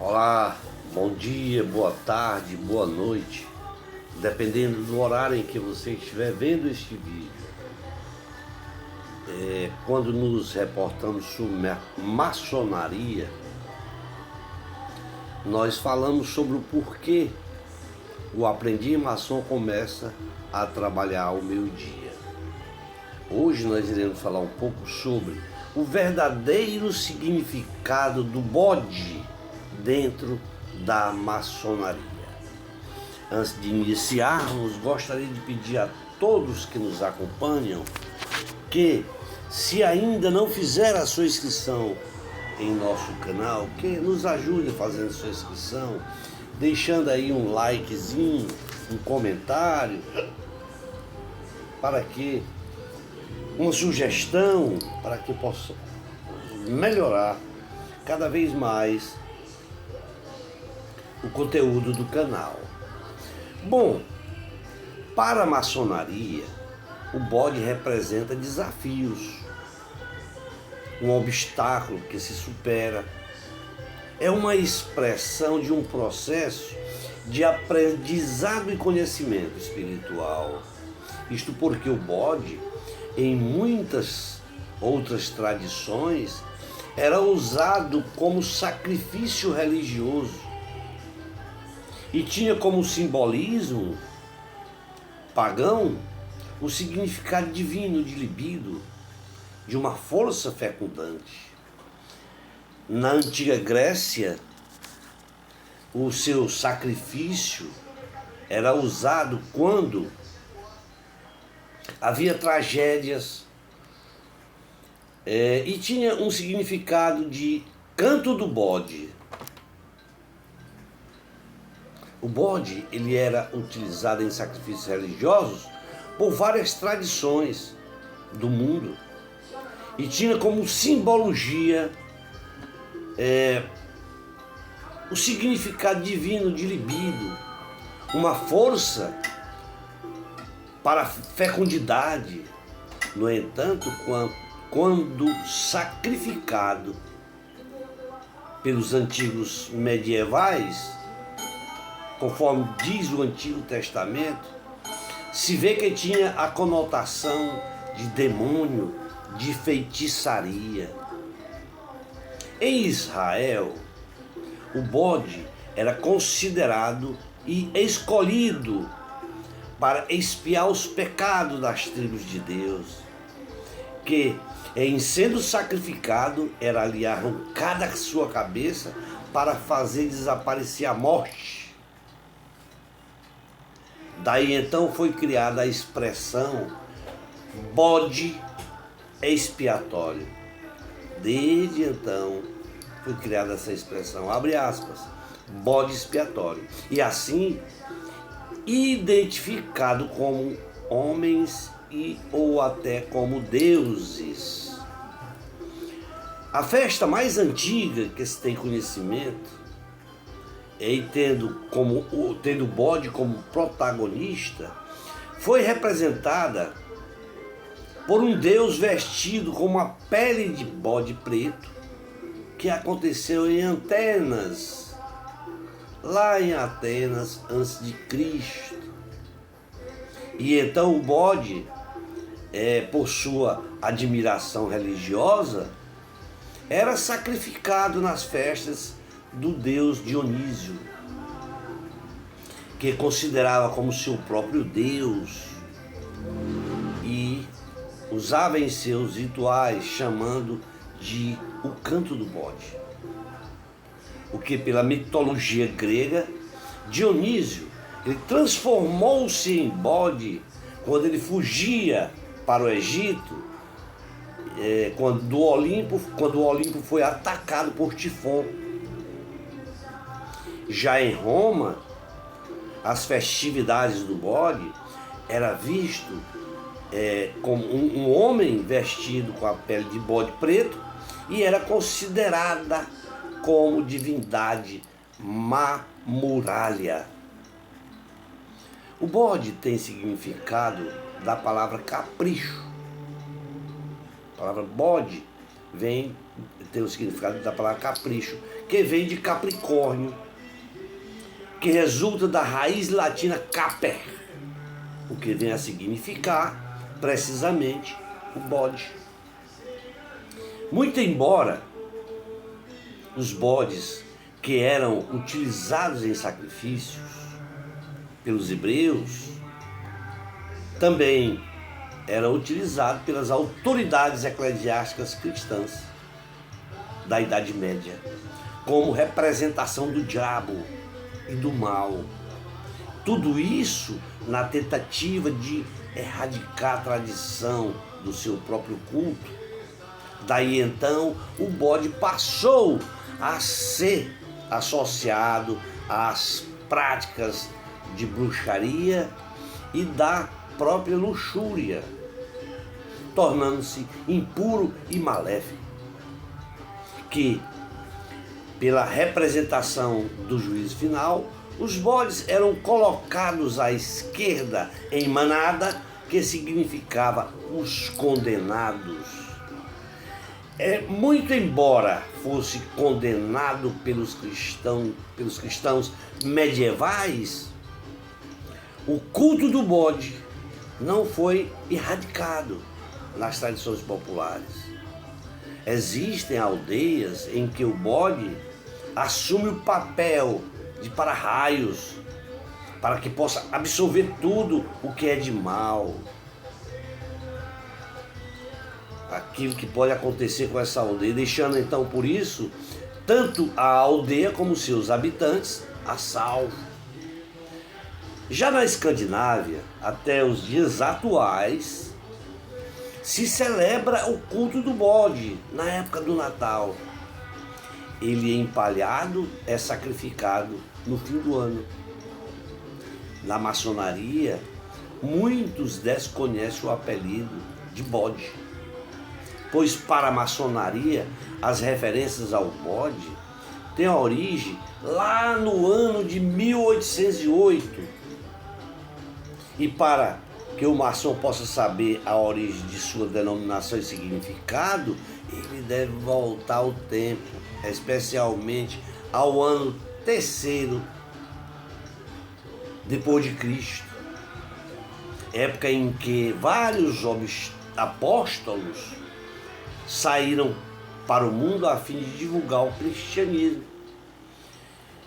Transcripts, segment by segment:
Olá, bom dia, boa tarde, boa noite, dependendo do horário em que você estiver vendo este vídeo. Quando nos reportamos sobre maçonaria, nós falamos sobre o porquê o aprendiz maçom começa a trabalhar ao meio-dia. Hoje nós iremos falar um pouco sobre o verdadeiro significado do bode dentro da maçonaria. Antes de iniciarmos, gostaria de pedir a todos que nos acompanham que, se ainda não fizeram a sua inscrição em nosso canal, que nos ajude fazendo sua inscrição, deixando aí um likezinho, um comentário, para que uma sugestão, para que possa melhorar cada vez mais o conteúdo do canal. Bom, para a maçonaria, o bode representa desafios, um obstáculo que se supera. É uma expressão de um processo de aprendizado e conhecimento espiritual. Isto porque o bode, em muitas outras tradições, era usado como sacrifício religioso e tinha como simbolismo pagão o significado divino de libido, de uma força fecundante. Na antiga Grécia, o seu sacrifício era usado quando havia tragédias e tinha um significado de canto do bode. O bode, ele era utilizado em sacrifícios religiosos por várias tradições do mundo e tinha como simbologia o significado divino de libido, uma força para a fecundidade. No entanto, quando sacrificado pelos antigos medievais, conforme diz o Antigo Testamento, se vê que tinha a conotação de demônio, de feitiçaria. Em Israel, o bode era considerado e escolhido para expiar os pecados das tribos de Deus, que em sendo sacrificado era ali arrancada a sua cabeça para fazer desaparecer a morte. Daí então foi criada a expressão bode expiatório. Desde então foi criada essa expressão, abre aspas, bode expiatório. E assim identificado como homens ou até como deuses. A festa mais antiga que se tem conhecimento, e tendo o bode como protagonista, foi representada por um deus vestido com uma pele de bode preto, que aconteceu em Atenas, lá em Atenas, antes de Cristo. E então o bode, por sua admiração religiosa, era sacrificado nas festas do deus Dionísio, que considerava como seu próprio deus e usava em seus rituais chamando de o canto do bode. O que pela mitologia grega, Dionísio, ele transformou-se em bode quando ele fugia para o Egito, quando o Olimpo foi atacado por Tifon. Já em Roma, as festividades do bode era visto como um homem vestido com a pele de bode preto e era considerada como divindade Mamuralha. O bode tem significado da palavra capricho. A palavra bode tem o significado da palavra capricho, que vem de Capricórnio, que resulta da raiz latina caper, o que vem a significar precisamente o bode. Muito embora os bodes que eram utilizados em sacrifícios pelos hebreus também eram utilizados pelas autoridades eclesiásticas cristãs da Idade Média como representação do diabo e do mal. Tudo isso na tentativa de erradicar a tradição do seu próprio culto. Daí então o bode passou a ser associado às práticas de bruxaria e da própria luxúria, tornando-se impuro e maléfico, que pela representação do juízo final, os bodes eram colocados à esquerda em manada, que significava os condenados. Muito embora fosse condenado pelos cristãos medievais, o culto do bode não foi erradicado nas tradições populares. Existem aldeias em que o bode assume o papel de para-raios, para que possa absorver tudo o que é de mal. Aquilo que pode acontecer com essa aldeia, deixando então por isso tanto a aldeia como seus habitantes a salvo. Já na Escandinávia, até os dias atuais, se celebra o culto do bode na época do Natal. Ele é empalhado, é sacrificado no fim do ano. Na maçonaria, muitos desconhecem o apelido de bode, pois para a maçonaria as referências ao bode têm a origem lá no ano de 1808. E para que o maçom possa saber a origem de sua denominação e significado, ele deve voltar ao tempo, especialmente ao ano 3º depois de Cristo, época em que vários apóstolos saíram para o mundo a fim de divulgar o cristianismo,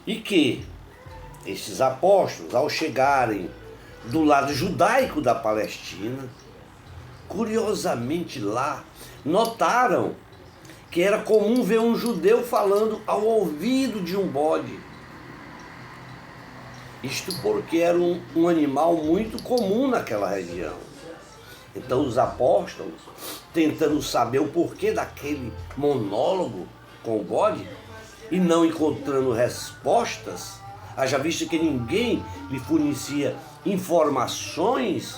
e que esses apóstolos, ao chegarem do lado judaico da Palestina, curiosamente lá, notaram que era comum ver um judeu falando ao ouvido de um bode. Isto porque era um animal muito comum naquela região. Então os apóstolos, tentando saber o porquê daquele monólogo com o bode, e não encontrando respostas, haja visto que ninguém lhe fornecia informações,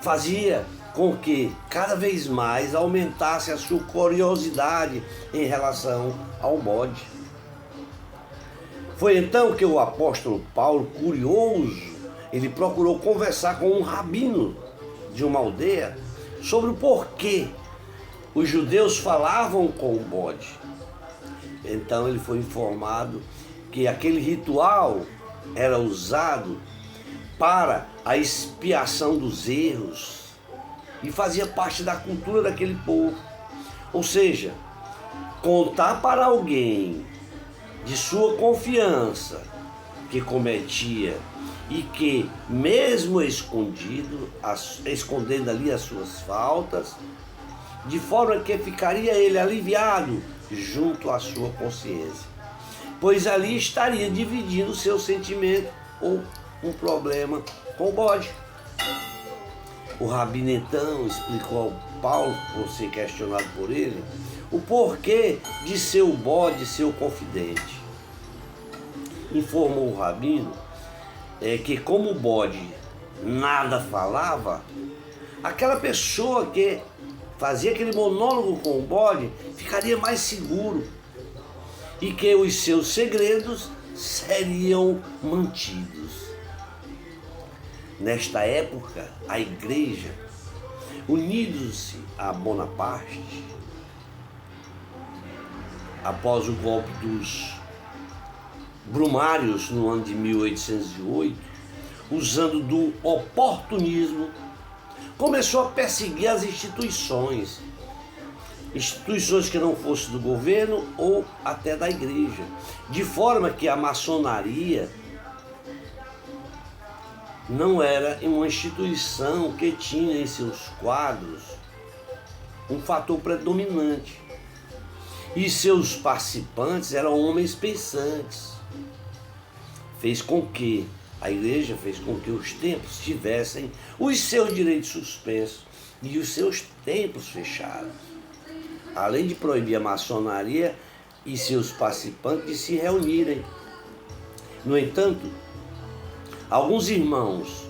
fazia com que cada vez mais aumentasse a sua curiosidade em relação ao bode. Foi então que o apóstolo Paulo, curioso, ele procurou conversar com um rabino de uma aldeia sobre o porquê os judeus falavam com o bode. Então ele foi informado que aquele ritual era usado para a expiação dos erros e fazia parte da cultura daquele povo. Ou seja, contar para alguém de sua confiança que cometia e que, mesmo escondendo ali as suas faltas, de forma que ficaria ele aliviado junto à sua consciência, pois ali estaria dividindo o seu sentimento ou um problema com o bode. O rabino então explicou ao Paulo, por ser questionado por ele, o porquê de ser o bode seu confidente. Informou o rabino que, como o bode nada falava, aquela pessoa que fazia aquele monólogo com o bode ficaria mais seguro e que os seus segredos seriam mantidos. Nesta época, a igreja, unindo-se a Bonaparte, após o golpe dos Brumários, no ano de 1808, usando do oportunismo, começou a perseguir as instituições que não fossem do governo ou até da igreja, de forma que a maçonaria não era uma instituição que tinha em seus quadros um fator predominante, e seus participantes eram homens pensantes. A igreja fez com que os templos tivessem os seus direitos suspensos e os seus templos fechados, além de proibir a maçonaria e seus participantes de se reunirem. No entanto, alguns irmãos,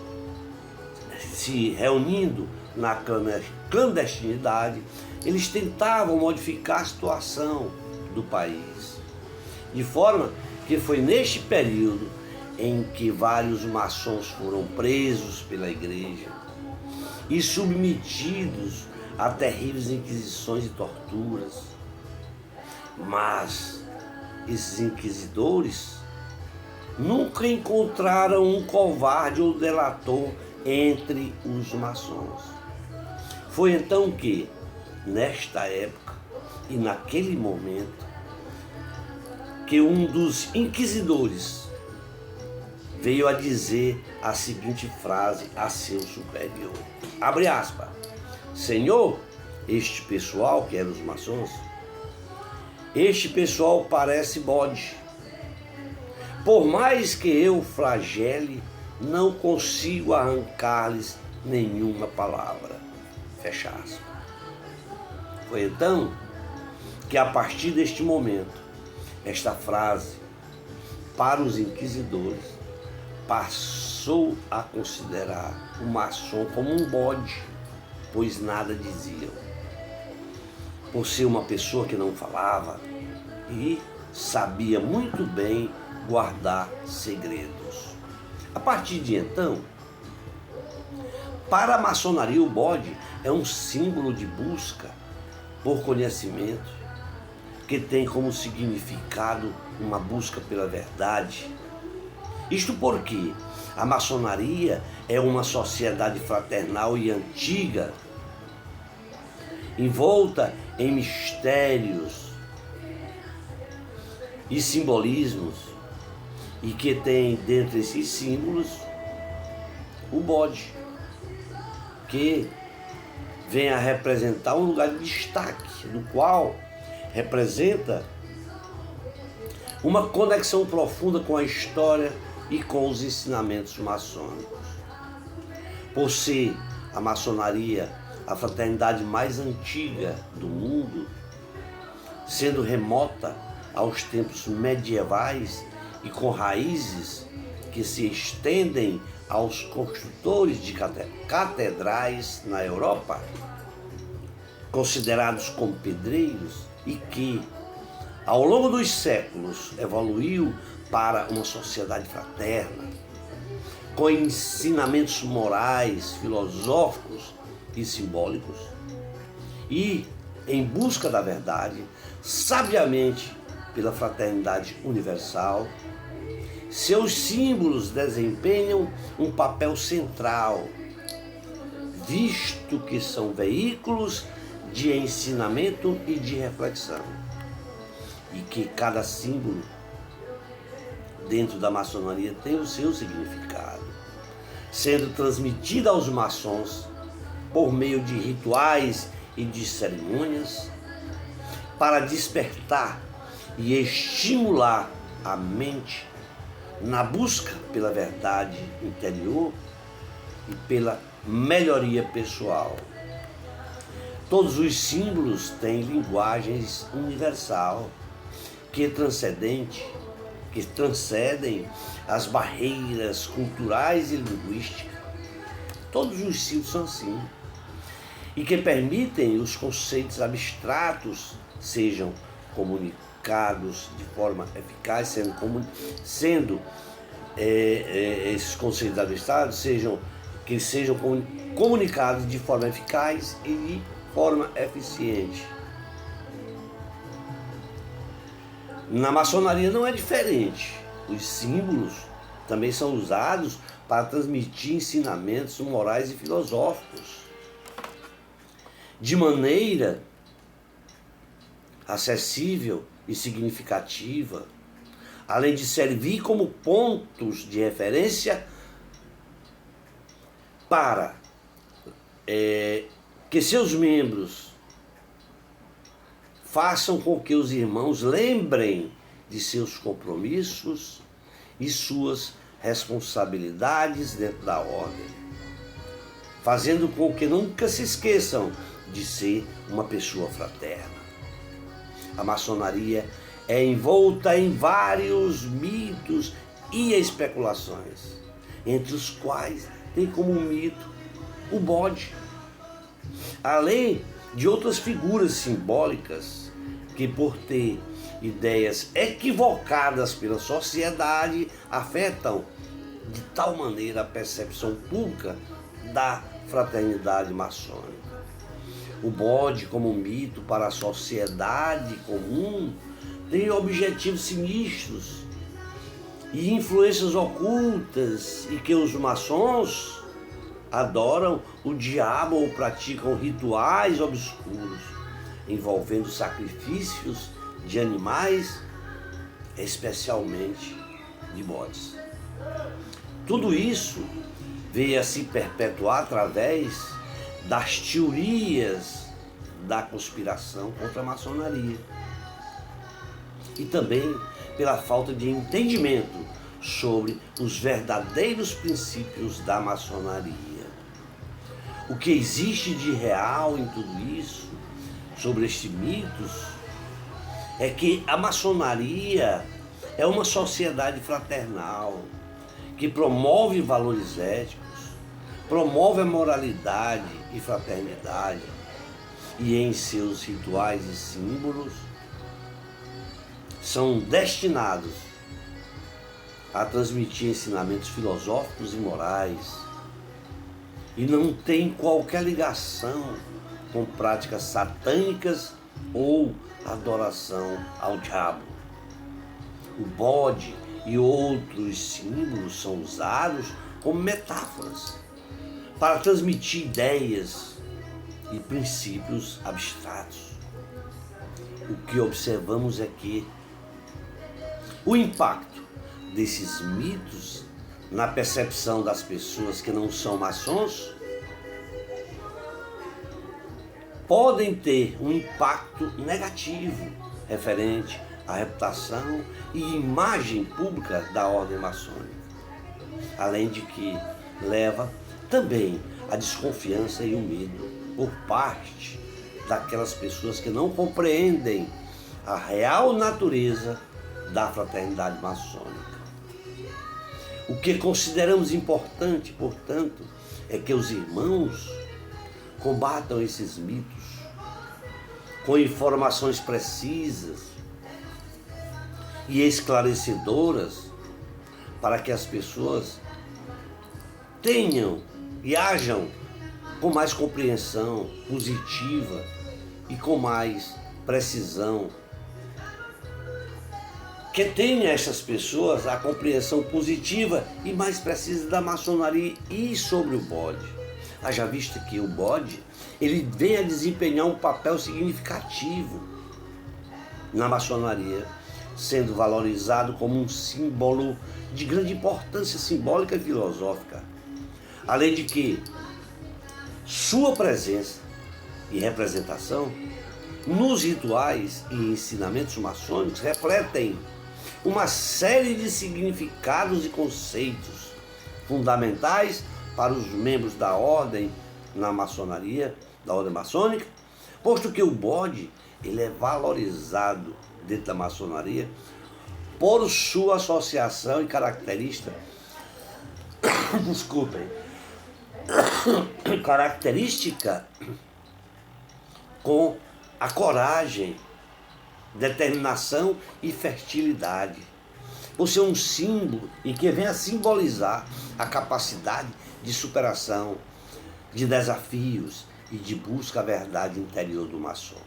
se reunindo na clandestinidade, eles tentavam modificar a situação do país, de forma que foi neste período em que vários maçons foram presos pela igreja e submetidos a terríveis inquisições e torturas. Mas esses inquisidores nunca encontraram um covarde ou delator entre os maçons. Foi então que, nesta época e naquele momento, que um dos inquisidores veio a dizer a seguinte frase a seu superior, abre aspas: Senhor, este pessoal, que eram os maçons, este pessoal parece bode. Por mais que eu flagele, não consigo arrancar-lhes nenhuma palavra. Fecha aspas. Foi então que, a partir deste momento, esta frase, para os inquisidores, passou a considerar o maçom como um bode, pois nada diziam. Por ser uma pessoa que não falava e sabia muito bem guardar segredos. A partir de então, para a maçonaria, o bode é um símbolo de busca por conhecimento, que tem como significado uma busca pela verdade. Isto porque a maçonaria é uma sociedade fraternal e antiga, envolta em mistérios e simbolismos, e que tem dentre esses símbolos o bode, que vem a representar um lugar de destaque, do qual representa uma conexão profunda com a história e com os ensinamentos maçônicos. Por ser a maçonaria a fraternidade mais antiga do mundo, sendo remota aos tempos medievais e com raízes que se estendem aos construtores de catedrais na Europa, considerados como pedreiros, e que, ao longo dos séculos, evoluiu para uma sociedade fraterna, com ensinamentos morais, filosóficos e simbólicos, e em busca da verdade, sabiamente pela fraternidade universal. Seus símbolos desempenham um papel central, visto que são veículos de ensinamento e de reflexão, e que cada símbolo dentro da maçonaria tem o seu significado, sendo transmitida aos maçons por meio de rituais e de cerimônias, para despertar e estimular a mente na busca pela verdade interior e pela melhoria pessoal. Todos os símbolos têm linguagens universal que transcendem as barreiras culturais e linguísticas. Todos os símbolos são assim, e que permitem os conceitos abstratos sejam comunicados de forma eficaz, sendo esses conceitos abstratos sejam comunicados de forma eficaz e de forma eficiente. Na maçonaria não é diferente. Os símbolos também são usados para transmitir ensinamentos morais e filosóficos de maneira acessível e significativa, além de servir como pontos de referência para que seus membros façam com que os irmãos lembrem de seus compromissos e suas responsabilidades dentro da ordem, fazendo com que nunca se esqueçam de ser uma pessoa fraterna. A maçonaria é envolta em vários mitos e especulações, entre os quais tem como mito o bode, além de outras figuras simbólicas que, por ter ideias equivocadas pela sociedade, afetam de tal maneira a percepção pública da fraternidade maçônica. O bode, como mito para a sociedade comum, tem objetivos sinistros e influências ocultas, e que os maçons adoram o diabo ou praticam rituais obscuros envolvendo sacrifícios de animais, especialmente de bodes. Tudo isso veio a se perpetuar através das teorias da conspiração contra a maçonaria e também pela falta de entendimento sobre os verdadeiros princípios da maçonaria. O que existe de real em tudo isso, sobre estes mitos, é que a maçonaria é uma sociedade fraternal que promove valores éticos, promove a moralidade e fraternidade, e em seus rituais e símbolos são destinados a transmitir ensinamentos filosóficos e morais, e não tem qualquer ligação com práticas satânicas ou adoração ao diabo. O bode e outros símbolos são usados como metáforas para transmitir ideias e princípios abstratos. O que observamos é que o impacto desses mitos na percepção das pessoas que não são maçons podem ter um impacto negativo referente à reputação e imagem pública da ordem maçônica, além de que leva também à desconfiança e o medo por parte daquelas pessoas que não compreendem a real natureza da fraternidade maçônica. O que consideramos importante, portanto, é que os irmãos combatam esses mitos com informações precisas e esclarecedoras para que as pessoas tenham e ajam com mais compreensão positiva e com mais precisão. Que tenha essas pessoas a compreensão positiva e mais precisa da maçonaria e sobre o bode. Haja vista que o bode, ele vem a desempenhar um papel significativo na maçonaria, sendo valorizado como um símbolo de grande importância simbólica e filosófica. Além de que sua presença e representação nos rituais e ensinamentos maçônicos refletem uma série de significados e conceitos fundamentais para os membros da ordem na maçonaria, da ordem maçônica, posto que o bode ele é valorizado dentro da maçonaria por sua associação e característica, característica com a coragem, determinação e fertilidade, por ser um símbolo e que vem a simbolizar a capacidade de superação, de desafios e de busca à verdade interior do maçom.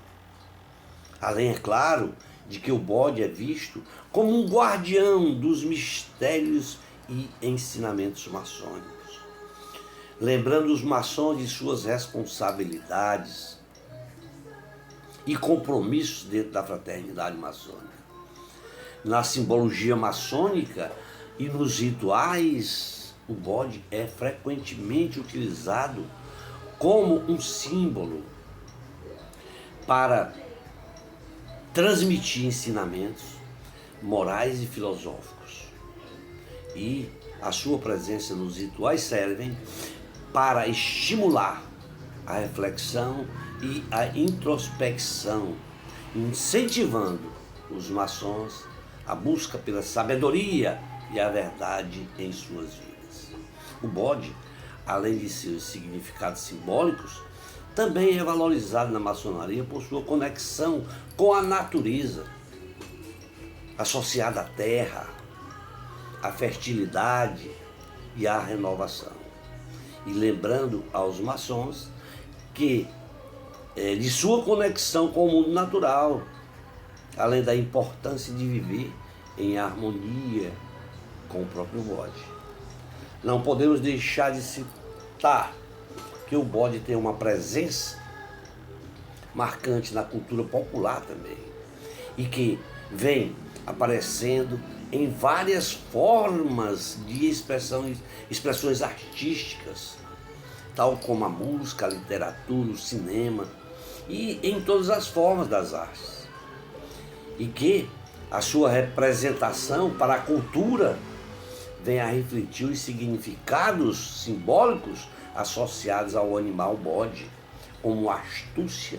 Além, é claro, de que o bode é visto como um guardião dos mistérios e ensinamentos maçônicos, lembrando os maçons de suas responsabilidades e compromissos dentro da fraternidade maçônica. Na simbologia maçônica e nos rituais, o bode é frequentemente utilizado como um símbolo para transmitir ensinamentos morais e filosóficos. E a sua presença nos rituais servem para estimular a reflexão e a introspecção, incentivando os maçons a busca pela sabedoria e a verdade em suas vidas. O bode, além de seus significados simbólicos, também é valorizado na maçonaria por sua conexão com a natureza, associada à terra, à fertilidade e à renovação. E lembrando aos maçons que de sua conexão com o mundo natural, além da importância de viver em harmonia com o próprio bode. Não podemos deixar de citar que o bode tem uma presença marcante na cultura popular também, e que vem aparecendo em várias formas de expressões artísticas, tal como a música, a literatura, o cinema, e em todas as formas das artes. E que a sua representação para a cultura vem a refletir os significados simbólicos associados ao animal bode, como astúcia,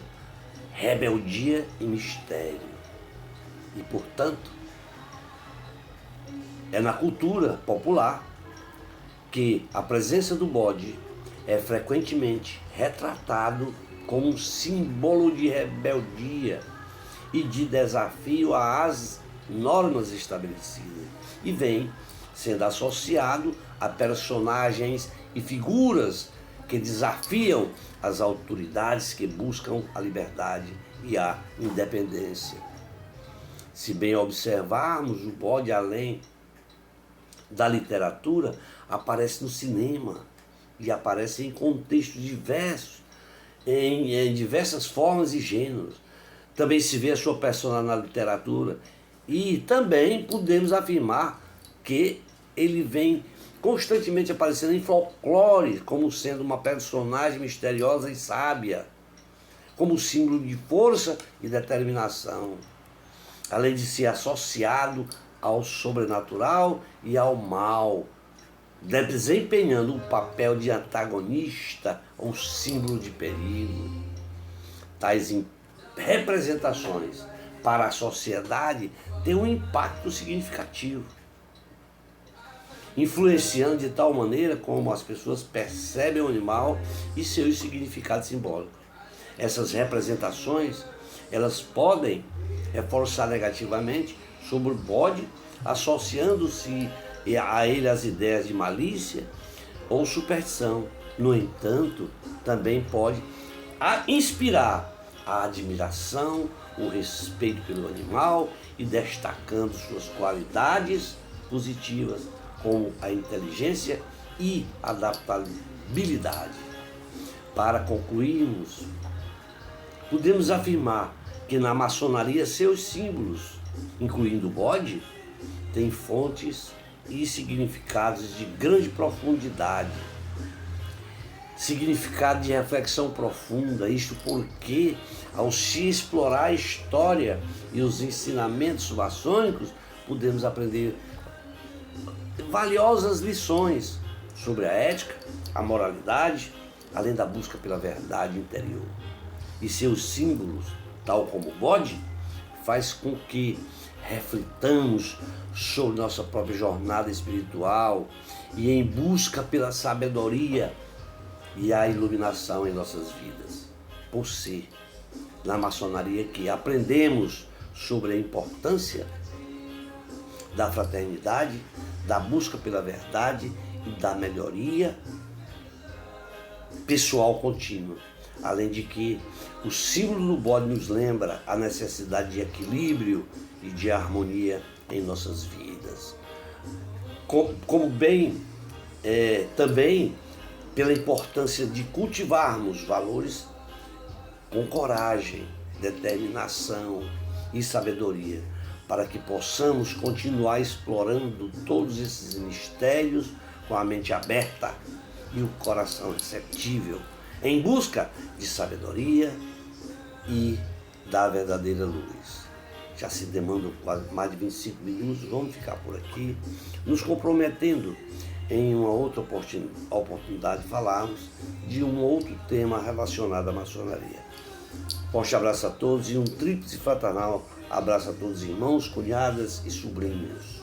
rebeldia e mistério. E, portanto, é na cultura popular que a presença do bode é frequentemente retratado como um símbolo de rebeldia e de desafio às normas estabelecidas, e vem sendo associado a personagens e figuras que desafiam as autoridades que buscam a liberdade e a independência. Se bem observarmos, o bode, além da literatura, aparece no cinema e aparece em contextos diversos, em diversas formas e gêneros. Também se vê a sua personagem na literatura, e também podemos afirmar que ele vem constantemente aparecendo em folclore como sendo uma personagem misteriosa e sábia, como símbolo de força e determinação, além de ser associado ao sobrenatural e ao mal, desempenhando um papel de antagonista ou símbolo de perigo. Tais representações para a sociedade têm um impacto significativo, influenciando de tal maneira como as pessoas percebem o animal e seus significados simbólicos. Essas representações, elas podem reforçar negativamente sobre o bode, associando-se a ele as ideias de malícia ou superstição. No entanto, também pode inspirar a admiração, o respeito pelo animal, e destacando suas qualidades positivas, como a inteligência e adaptabilidade. Para concluirmos, podemos afirmar que na maçonaria seus símbolos, incluindo o bode, têm fontes e significados de grande profundidade, significado de reflexão profunda. Isto porque, ao se explorar a história e os ensinamentos maçônicos, podemos aprender valiosas lições sobre a ética, a moralidade, além da busca pela verdade interior. E seus símbolos, tal como o bode, faz com que reflitamos sobre nossa própria jornada espiritual e em busca pela sabedoria e a iluminação em nossas vidas. Por ser na maçonaria que aprendemos sobre a importância da fraternidade, da busca pela verdade e da melhoria pessoal contínua, além de que o símbolo do bode nos lembra a necessidade de equilíbrio e de harmonia em nossas vidas. Como bem também pela importância de cultivarmos valores com coragem, determinação e sabedoria, para que possamos continuar explorando todos esses mistérios com a mente aberta e o coração receptível, em busca de sabedoria e da verdadeira luz. Já se demandam quase mais de 25 minutos, vamos ficar por aqui, nos comprometendo em uma outra oportunidade de falarmos de um outro tema relacionado à maçonaria. Forte abraço a todos e um tríplice fraternal abraço a todos, irmãos, cunhadas e sobrinhos.